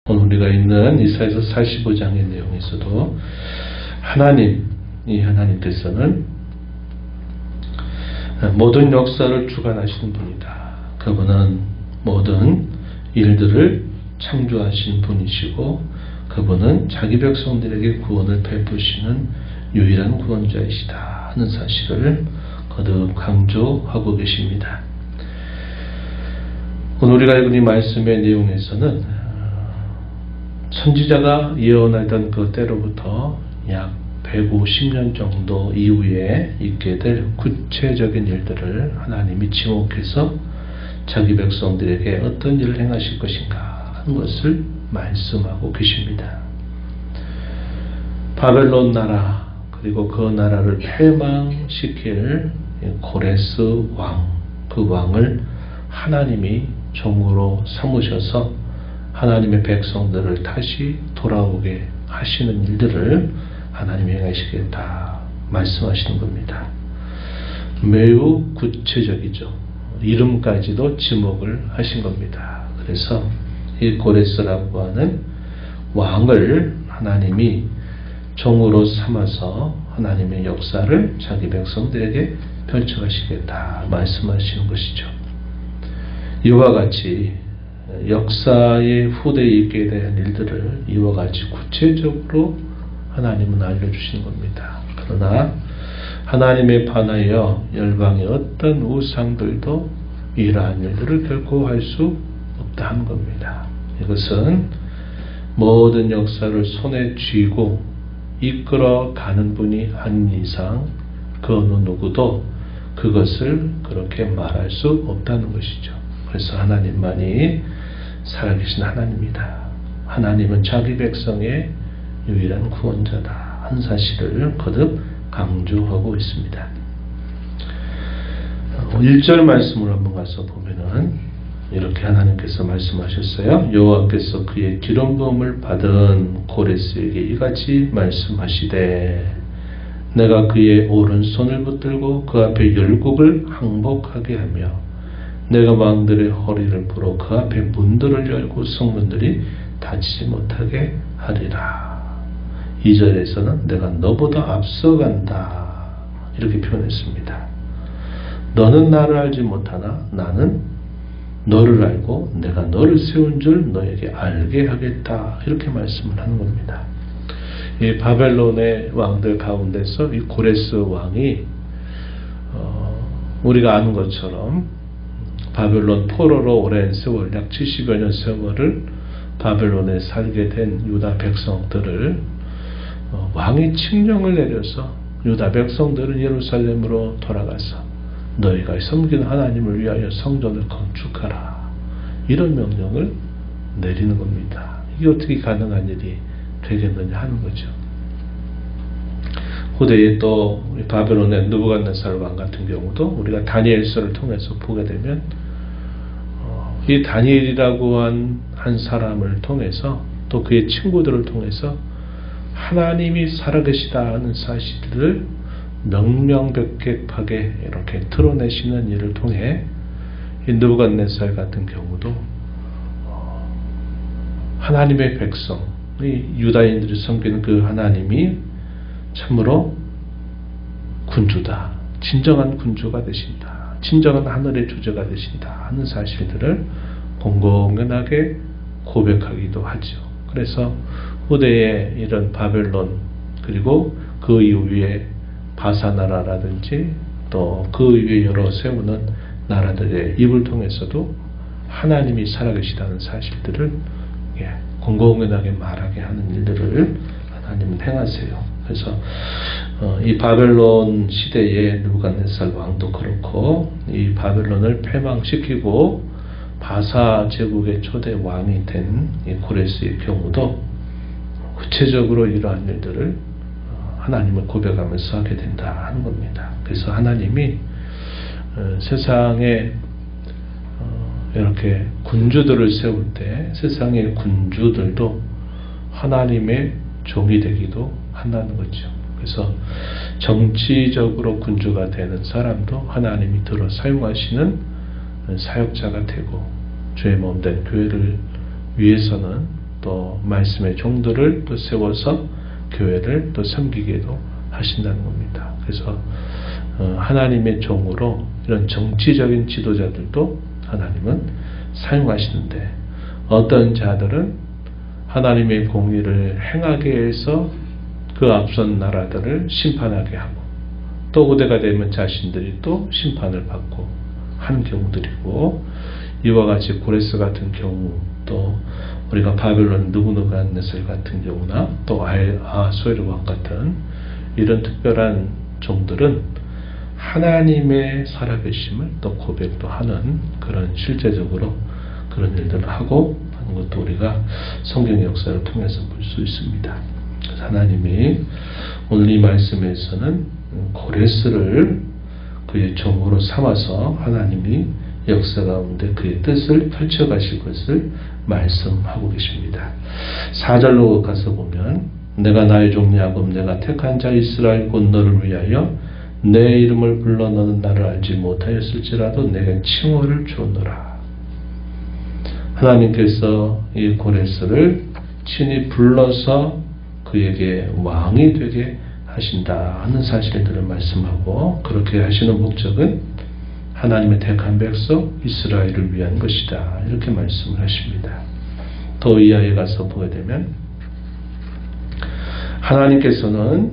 오늘 우리가 읽는 이사야서 45장의 내용에서도 하나님께서는 모든 역사를 주관하시는 분이다. 그분은 모든 일들을 창조하신 분이시고 그분은 자기 백성들에게 구원을 베푸시는 유일한 구원자이시다 하는 사실을 거듭 강조하고 계십니다. 오늘 우리가 읽은 이 말씀의 내용에서는 선지자가 예언하던 그 때로부터 약 150년 정도 이후에 있게 될 구체적인 일들을 하나님이 지목해서 자기 백성들에게 어떤 일을 행하실 것인가 하는 것을 말씀하고 계십니다. 바벨론 나라 그리고 그 나라를 패망시킬 고레스 왕, 그 왕을 하나님이 종으로 삼으셔서 하나님의 백성들을 다시 돌아오게 하시는 일들을 하나님이 행하시겠다 말씀하시는 겁니다. 매우 구체적이죠. 이름까지도 지목을 하신 겁니다. 그래서 이 고레스라고 하는 왕을 하나님이 종으로 삼아서 하나님의 역사를 자기 백성들에게 펼쳐가시겠다 말씀하시는 것이죠. 이와 같이 역사의 후대에 있게 된 일들을 이와 같이 구체적으로 하나님은 알려주시는 겁니다. 그러나 하나님에 반하여 열방의 어떤 우상들도 이러한 일들을 결코 할 수 없다는 겁니다. 이것은 모든 역사를 손에 쥐고 이끌어 가는 분이 아닌 이상 그 어느 누구도 그것을 그렇게 말할 수 없다는 것이죠. 그래서 하나님만이 살아계신 하나님이다. 하나님은 자기 백성의 유일한 구원자다 하는 사실을 거듭 강조하고 있습니다. 1절 말씀을 한번 가서 보면은 이렇게 하나님께서 말씀하셨어요. 여호와께서 그의 기름 부음을 받은 고레스에게 이같이 말씀하시되 내가 그의 오른손을 붙들고 그 앞에 열국을 항복하게 하며 내가 왕들의 허리를 풀어 그 앞에 문들을 열고 성문들이 닫히지 못하게 하리라. 2절에서는 내가 너보다 앞서간다 이렇게 표현했습니다. 너는 나를 알지 못하나 나는 너를 알고 내가 너를 세운 줄 너에게 알게 하겠다 이렇게 말씀을 하는 겁니다. 이 바벨론의 왕들 가운데서 이 고레스 왕이 우리가 아는 것처럼 바벨론 포로로 오랜 세월 약 70여 년 세월을 바벨론에 살게 된 유다 백성들을 왕이 칙령을 내려서 유다 백성들은 예루살렘으로 돌아가서 너희가 섬기는 하나님을 위하여 성전을 건축하라 이런 명령을 내리는 겁니다. 이게 어떻게 가능한 일이 되겠느냐 하는 거죠. 후대에 또 바벨론의 느부갓네살 왕 같은 경우도 우리가 다니엘서를 통해서 보게 되면 이 다니엘이라고 한 사람을 통해서 또 그의 친구들을 통해서 하나님이 살아계시다 하는 사실을 명명백백하게 이렇게 드러내시는 일을 통해 이 느부갓네살 같은 경우도 하나님의 백성, 유다인들이 섬기는 그 하나님이 참으로 군주다. 진정한 군주가 되신다. 진정한 하늘의 주제가 되신다 하는 사실들을 공공연하게 고백하기도 하죠. 그래서 후대에 이런 바벨론 그리고 그 이후에 바사나라라든지 또 그 이후에 여러 세우는 나라들의 입을 통해서도 하나님이 살아계시다는 사실들을 공공연하게 말하게 하는 일들을 하나님은 행하세요. 그래서 이 바벨론 시대의 느부갓네살 왕도 그렇고 이 바벨론을 패망시키고 바사 제국의 초대 왕이 된 이 고레스의 경우도 구체적으로 이러한 일들을 하나님을 고백하면서 하게 된다 하는 겁니다. 그래서 하나님이 세상에 이렇게 군주들을 세울 때 세상의 군주들도 하나님의 종이 되기도 한다는 거죠. 그래서 정치적으로 군주가 되는 사람도 하나님이 들어 사용하시는 사역자가 되고 주의 몸된 교회를 위해서는 또 말씀의 종들을 또 세워서 교회를 또 섬기게도 하신다는 겁니다. 그래서 하나님의 종으로 이런 정치적인 지도자들도 하나님은 사용하시는데, 어떤 자들은 하나님의 공의를 행하게 해서 그 앞선 나라들을 심판하게 하고, 또 그때가 되면 자신들이 또 심판을 받고 하는 경우들이고, 이와 같이 고레스 같은 경우, 또 우리가 바벨론 느부갓네살 같은 경우나 또 아수에르 왕 같은 이런 특별한 종들은 하나님의 살아계심을 또 고백도 하는 그런 실제적으로 그런 일들을 하고 하는 것도 우리가 성경의 역사를 통해서 볼 수 있습니다. 그래서 하나님이 오늘 이 말씀에서는 고레스를 그의 종으로 삼아서 하나님이 역사 가운데 그의 뜻을 펼쳐가실 것을 말씀하고 계십니다. 4절로 가서 보면, 내가 나의 종 야곱 내가 택한 자 이스라엘 곧 너를 위하여 내 이름을 불러 너는 나를 알지 못하였을지라도 내겐 칭호를 주었노라. 하나님께서 이 고레스를 친히 불러서 그에게 왕이 되게 하신다 하는 사실들을 말씀하고, 그렇게 하시는 목적은 하나님의 택한 백성 이스라엘을 위한 것이다, 이렇게 말씀을 하십니다. 더 이하에 가서 보게 되면, 하나님께서는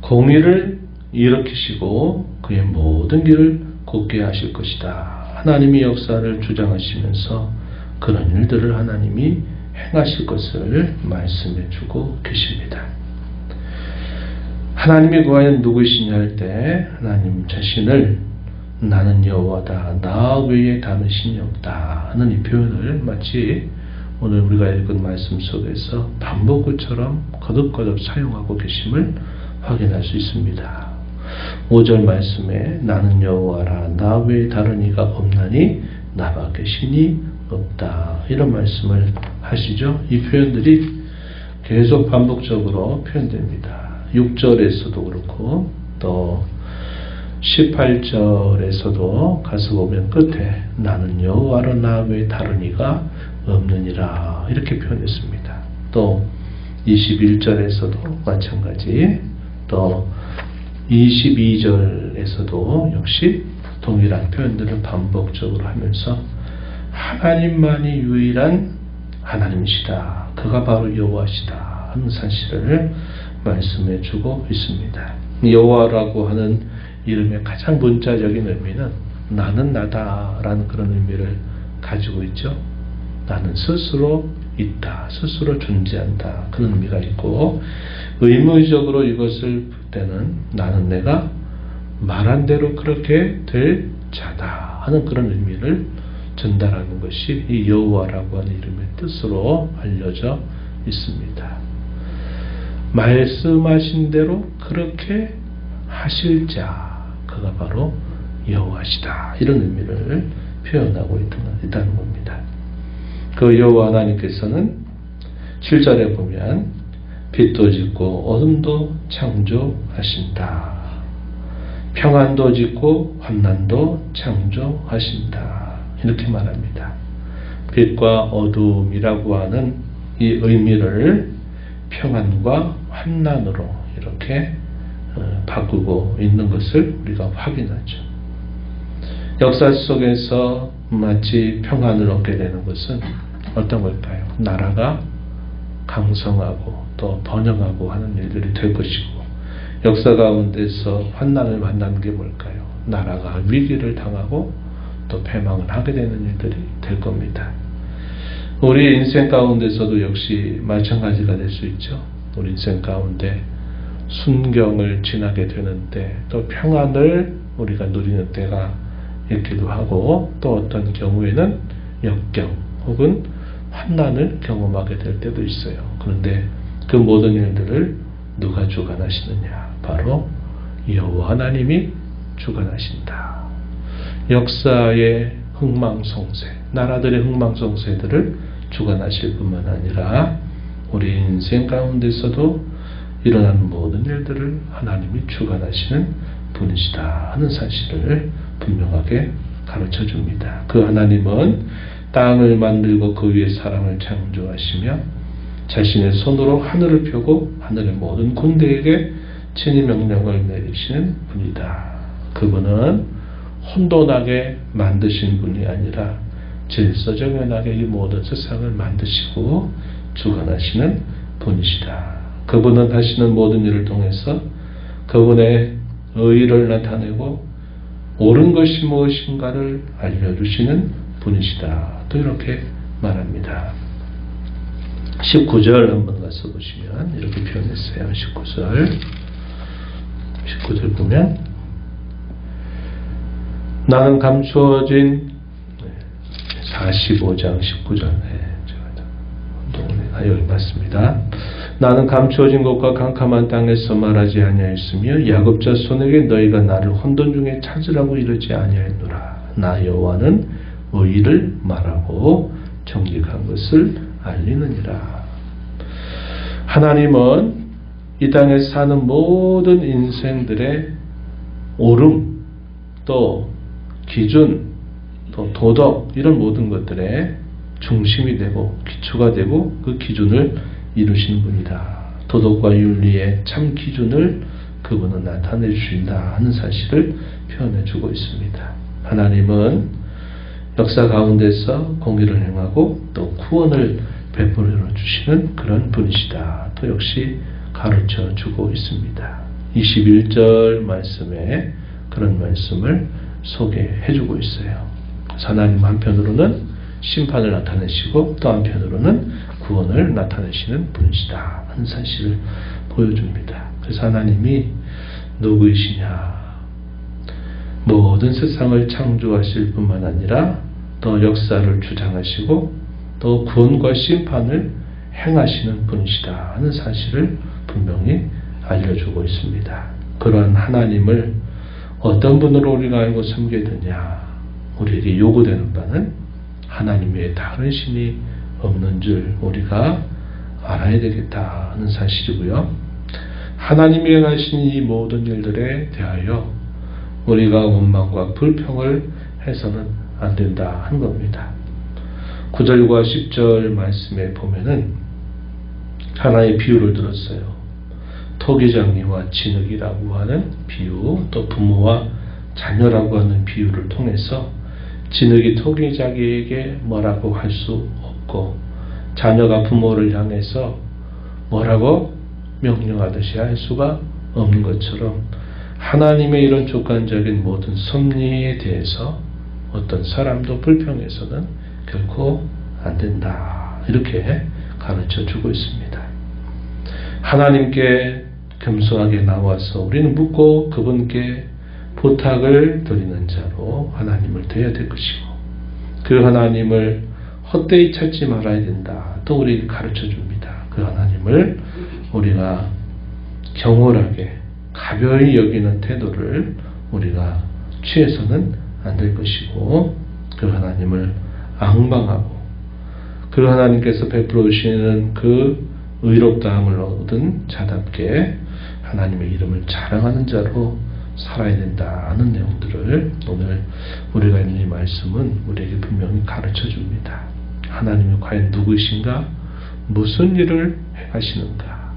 공의를 일으키시고 그의 모든 길을 곧게 하실 것이다. 하나님이 역사를 주장하시면서 그런 일들을 하나님이 행하실 것을 말씀해 주고 계십니다. 하나님이 과연 누구시냐 할 때 하나님 자신을 나는 여호와다, 나 외에 다른 신이 없다 하는 이 표현을 마치 오늘 우리가 읽은 말씀 속에서 반복구처럼 거듭거듭 사용하고 계심을 확인할 수 있습니다. 5절 말씀에 나는 여호와라, 나 외에 다른 이가 없나니 나밖에 신이 없다, 이런 말씀을 하시죠. 이 표현들이 계속 반복적으로 표현됩니다. 6절에서도 그렇고 또 18절에서도 가서 보면 끝에 나는 여호와라, 나 외에 다른 이가 없느니라, 이렇게 표현했습니다. 또 21절에서도 마찬가지, 또 22절에서도 역시 동일한 표현들을 반복적으로 하면서 하나님만이 유일한 하나님이시다, 그가 바로 여호와시다 하는 사실을 말씀해 주고 있습니다. 여호와라고 하는 이름의 가장 문자적인 의미는 나는 나다라는 그런 의미를 가지고 있죠. 나는 스스로 있다, 스스로 존재한다, 그런 의미가 있고, 의무적으로 이것을 볼 때는 나는 내가 말한 대로 그렇게 될 자다 하는 그런 의미를 전달하는 것이 이 여호와라고 하는 이름의 뜻으로 알려져 있습니다. 말씀하신 대로 그렇게 하실 자, 그가 바로 여호와시다, 이런 의미를 표현하고 있다는 겁니다. 그 여호와 하나님께서는 7절에 보면 빛도 짓고 어둠도 창조하신다, 평안도 짓고 환난도 창조하신다, 이렇게 말합니다. 빛과 어둠이라고 하는 이 의미를 평안과 환난으로 이렇게 바꾸고 있는 것을 우리가 확인하죠. 역사 속에서 마치 평안을 얻게 되는 것은 어떤 걸까요? 나라가 강성하고 또 번영하고 하는 일들이 될 것이고, 역사 가운데서 환난을 만나는 게 뭘까요? 나라가 위기를 당하고 또 패망을 하게 되는 일들이 될 겁니다. 우리 인생 가운데서도 역시 마찬가지가 될 수 있죠. 우리 인생 가운데 순경을 지나게 되는데 또 평안을 우리가 누리는 때가 있기도 하고, 또 어떤 경우에는 역경 혹은 환난을 경험하게 될 때도 있어요. 그런데 그 모든 일들을 누가 주관하시느냐? 바로 여호와 하나님이 주관하신다. 역사의 흥망성쇠, 나라들의 흥망성쇠들을 주관하실 뿐만 아니라 우리 인생 가운데서도 일어나는 모든 일들을 하나님이 주관하시는 분이시다 하는 사실을 분명하게 가르쳐 줍니다. 그 하나님은 땅을 만들고 그 위에 사람을 창조하시며 자신의 손으로 하늘을 펴고 하늘의 모든 군대에게 친히 명령을 내리시는 분이다. 그분은 혼돈하게 만드신 분이 아니라 질서정연하게 이 모든 세상을 만드시고 주관하시는 분이시다. 그분은 하시는 모든 일을 통해서 그분의 의의를 나타내고 옳은 것이 무엇인가를 알려주시는 분이시다. 또 이렇게 말합니다. 19절 한번 가서 보시면 이렇게 표현했어요. 19절 보면 나는 감추어진 45장 19절 여기 맞습니다. 나는 감추어진 곳과 캄캄한 땅에서 말하지 아니하였으며 야곱자 손에게 너희가 나를 혼돈 중에 찾으라고 이르지 아니하였노라. 나 여호와는 의의를 말하고 정직한 것을 알리느니라. 하나님은 이 땅에 사는 모든 인생들의 옳음, 또 기준, 또 도덕 이런 모든 것들의 중심이 되고 기초가 되고 그 기준을 이루시는 분이다. 도덕과 윤리의 참 기준을 그분은 나타내 주신다 하는 사실을 표현해 주고 있습니다. 하나님은 역사 가운데서 공의를 행하고 또 구원을 베풀어 주시는 그런 분이시다. 또 역시 가르쳐 주고 있습니다. 21절 말씀에 그런 말씀을 소개해 주고 있어요. 하나님 한편으로는 심판을 나타내시고 또 한편으로는 구원을 나타내시는 분이시다 하는 사실을 보여줍니다. 그래서 하나님이 누구이시냐? 모든 세상을 창조하실 뿐만 아니라 또 역사를 주장하시고 또 구원과 심판을 행하시는 분이시다 하는 사실을 분명히 알려주고 있습니다. 그러한 하나님을 어떤 분으로 우리가 알고 섬겨야 되냐? 우리에게 요구되는 바는 하나님 외에 다른 신이 없는 줄 우리가 알아야 되겠다 하는 사실이고요. 하나님이 행하신 이 모든 일들에 대하여 우리가 원망과 불평을 해서는 안 된다 하는 겁니다. 9절과 10절 말씀에 보면은 하나의 비유를 들었어요. 토기장이와 진흙이라고 하는 비유, 또 부모와 자녀라고 하는 비유를 통해서 진흙이 토기장이에게 뭐라고 할 수 없고 자녀가 부모를 향해서 뭐라고 명령하듯이 할 수가 없는 것처럼 하나님의 이런 주관적인 모든 섭리에 대해서 어떤 사람도 불평해서는 결코 안 된다. 이렇게 가르쳐 주고 있습니다. 하나님께 겸손하게 나와서 우리는 묻고 그분께 부탁을 드리는 자로 하나님을 대해야 될 것이고 그 하나님을 헛되이 찾지 말아야 된다. 또 우리에게 가르쳐 줍니다. 그 하나님을 우리가 경홀하게 가벼이 여기는 태도를 우리가 취해서는 안 될 것이고 그 하나님을 앙망하고 그 하나님께서 베풀어 주시는 그 의롭다함을 얻은 자답게 하나님의 이름을 자랑하는 자로 살아야 된다 하는 내용들을 오늘 우리가 있는 이 말씀은 우리에게 분명히 가르쳐 줍니다. 하나님이 과연 누구이신가? 무슨 일을 행하시는가?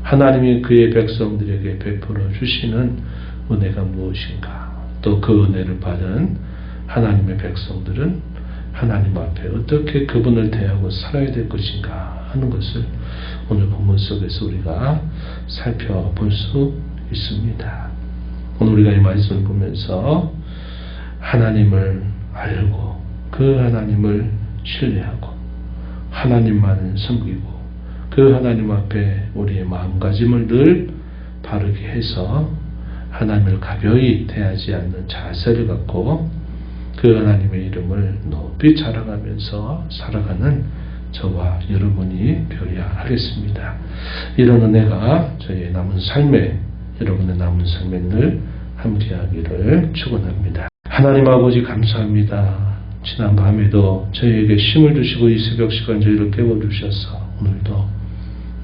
하나님이 그의 백성들에게 베풀어 주시는 은혜가 무엇인가? 또 그 은혜를 받은 하나님의 백성들은 하나님 앞에 어떻게 그분을 대하고 살아야 될 것인가 하는 것을 오늘 본문 속에서 우리가 살펴볼 수 있습니다. 오늘 우리가 이 말씀을 보면서 하나님을 알고 그 하나님을 신뢰하고 하나님만을 섬기고 그 하나님 앞에 우리의 마음가짐을 늘 바르게 해서 하나님을 가벼이 대하지 않는 자세를 갖고 그 하나님의 이름을 높이 자랑하면서 살아가는 저와 여러분이 되어야 하겠습니다. 이런 은혜가 저희의 남은 삶에 여러분의 남은 삶에 늘 함께하기를 축원합니다. 하나님 아버지 감사합니다. 지난 밤에도 저희에게 힘을 주시고 이 새벽 시간 저희를 깨워주셔서 오늘도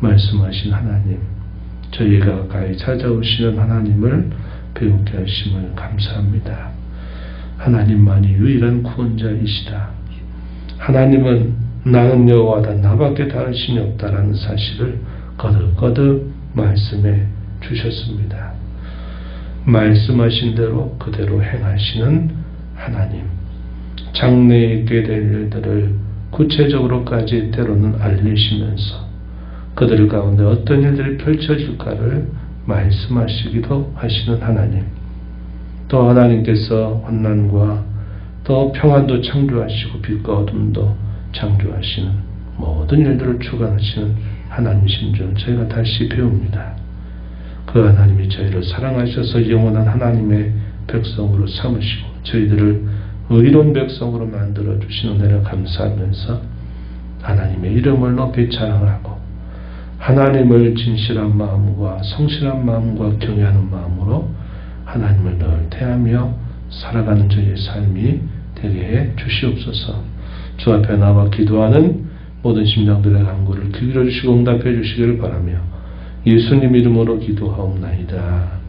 말씀하신 하나님, 저희에게 가까이 찾아오시는 하나님을 배우게 하심을 감사합니다. 하나님만이 유일한 구원자이시다. 하나님은 나는 여호와다 나밖에 다른 신이 없다라는 사실을 거듭거듭 말씀해 주셨습니다. 말씀하신 대로 그대로 행하시는 하나님, 장래에 있게 될 일들을 구체적으로까지 때로는 알리시면서 그들 가운데 어떤 일들이 펼쳐질까를 말씀하시기도 하시는 하나님, 또 하나님께서 환난과 또 평안도 창조하시고 빛과 어둠도 창조하시는 모든 일들을 주관하시는 하나님이신 줄 저희가 다시 배웁니다. 그 하나님이 저희를 사랑하셔서 영원한 하나님의 백성으로 삼으시고 저희들을 의로운 백성으로 만들어 주시는 은혜를 감사하면서 하나님의 이름을 높이 자랑하고 하나님을 진실한 마음과 성실한 마음과 경외하는 마음으로 하나님을 늘 대하며 살아가는 저희의 삶이 되게 해 주시옵소서. 주 앞에 나와 기도하는 모든 심령들의 간구를 귀 기울여 주시고 응답해 주시기를 바라며 예수님 이름으로 기도하옵나이다.